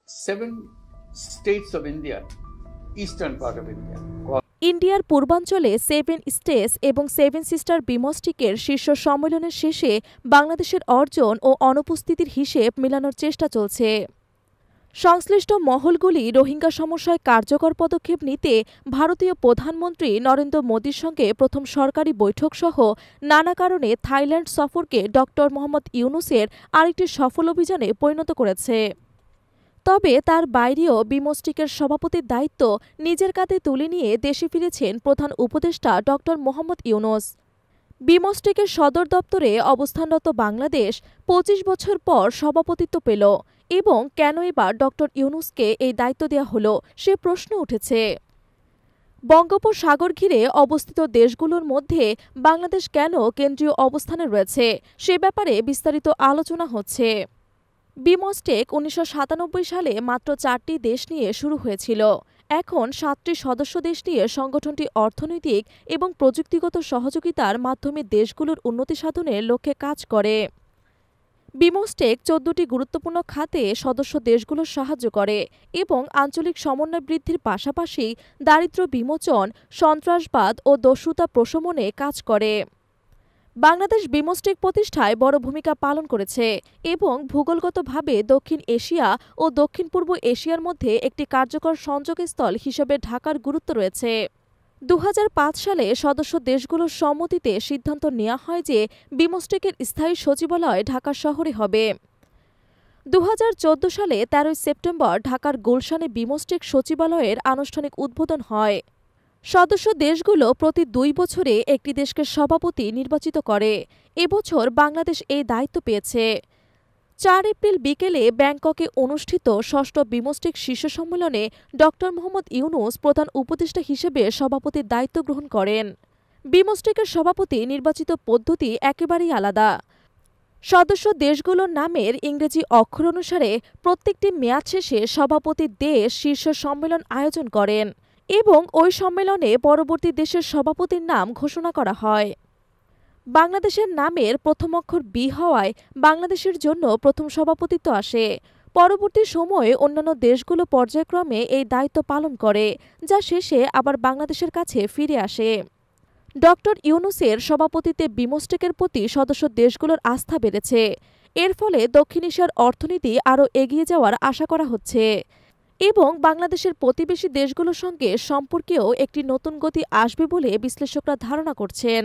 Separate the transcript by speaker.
Speaker 1: 7 states of India, eastern part of India.
Speaker 2: ইন্ডিয়ার পূর্বাঞ্চলে 7 states এবং 7 সিস্টার বিমস্টেকের শীর্ষ সম্মেলনের শেষে বাংলাদেশের অর্জন ও অনুপস্থিতির হিসেব মেলানোর চেষ্টা চলছে। সংশ্লিষ্ট মহলগুলি রোহিঙ্গা সমস্যায় কার্যকর পদক্ষেপ নিতে ভারতীয় প্রধানমন্ত্রী নরেন্দ্র মোদীর সঙ্গে প্রথম সরকারি বৈঠকসহ নানা কারণে থাইল্যান্ড সফরকে ড. মোহাম্মদ ইউনূসের আরেকটি সফল অভিযানে পরিণত করেছে। তবে তার বাইরেও বিমস্টেকের সভাপতির দায়িত্ব নিজের কাঁধে তুলে নিয়ে দেশে ফিরেছেন প্রধান উপদেষ্টা ড. মোহাম্মদ ইউনূস। বিমস্টেকের সদর দপ্তরে অবস্থানরত বাংলাদেশ ২৫ বছর পর সভাপতিত্ব পেল এবং কেন এবার ড. ইউনূসকে এই দায়িত্ব দেওয়া হলো সে প্রশ্ন উঠেছে। বঙ্গোপসাগর ঘিরে অবস্থিত দেশগুলোর মধ্যে বাংলাদেশ কেন কেন্দ্রীয় অবস্থানে রয়েছে সে ব্যাপারে বিস্তারিত আলোচনা হচ্ছে। বিমস্টেক ১৯৯৭ সালে মাত্র ৪টি দেশ নিয়ে শুরু হয়েছিল। এখন ৭টি সদস্য দেশ নিয়ে সংগঠনটি অর্থনৈতিক এবং প্রযুক্তিগত সহযোগিতার মাধ্যমে দেশগুলোর উন্নতি সাধনের লক্ষ্যে কাজ করে। বিমস্টেক ১৪টি গুরুত্বপূর্ণ খাতে সদস্য দেশগুলোর সাহায্য করে এবং আঞ্চলিক সমন্বয় বৃদ্ধির পাশাপাশি দারিদ্র্য বিমোচন, সন্ত্রাসবাদ ও দস্যুতা প্রশমনে কাজ করে। বাংলাদেশ বিমস্টেক প্রতিষ্ঠায় বড় ভূমিকা পালন করেছে এবং ভূগোলগতভাবে দক্ষিণ এশিয়া ও দক্ষিণ পূর্ব এশিয়ার মধ্যে একটি কার্যকর সংযোগস্থল হিসেবে ঢাকার গুরুত্ব রয়েছে। ২০০৫ সালে সদস্য দেশগুলোর সম্মতিতে সিদ্ধান্ত নেওয়া হয় যে বিমস্টেকের স্থায়ী সচিবালয় ঢাকা শহরে হবে। ২০১৪ সালে ১৩ সেপ্টেম্বর ঢাকার গুলশানে বিমস্টেক সচিবালয়ের আনুষ্ঠানিক উদ্বোধন হয়। সদস্য দেশগুলো প্রতি ২ বছরে একটি দেশকে সভাপতি নির্বাচিত করে। এবছর বাংলাদেশ এই দায়িত্ব পেয়েছে। ৪ এপ্রিল বিকেলে ব্যাংককে অনুষ্ঠিত ষষ্ঠ বিমস্টেক শীর্ষ সম্মেলনে ড. মোহাম্মদ ইউনূস প্রধান উপদেষ্টা হিসেবে সভাপতির দায়িত্ব গ্রহণ করেন। বিমস্টেকের সভাপতি নির্বাচিত পদ্ধতি একেবারেই আলাদা। সদস্য দেশগুলোর নামের ইংরেজি অক্ষর অনুসারে প্রত্যেকটি মেয়াদ শেষে সভাপতি দেশ শীর্ষ সম্মেলন আয়োজন করেন এবং ওই সম্মেলনে পরবর্তী দেশের সভাপতির নাম ঘোষণা করা হয়। বাংলাদেশের নামের প্রথম অক্ষর বি হওয়ায় বাংলাদেশের জন্য প্রথম সভাপতিত্ব আসে। পরবর্তী সময়ে অন্যান্য দেশগুলো পর্যায়ক্রমে এই দায়িত্ব পালন করে, যা শেষে আবার বাংলাদেশের কাছে ফিরে আসে। ড. ইউনূসের সভাপতিত্বে বিমস্টেকের প্রতি সদস্য দেশগুলোর আস্থা বেড়েছে। এর ফলে দক্ষিণ এশিয়ার অর্থনীতি আরও এগিয়ে যাওয়ার আশা করা হচ্ছে এবং বাংলাদেশের প্রতিবেশী দেশগুলোর সঙ্গে সম্পর্কেও একটি নতুন গতি আসবে বলে বিশ্লেষকরা ধারণা করছেন।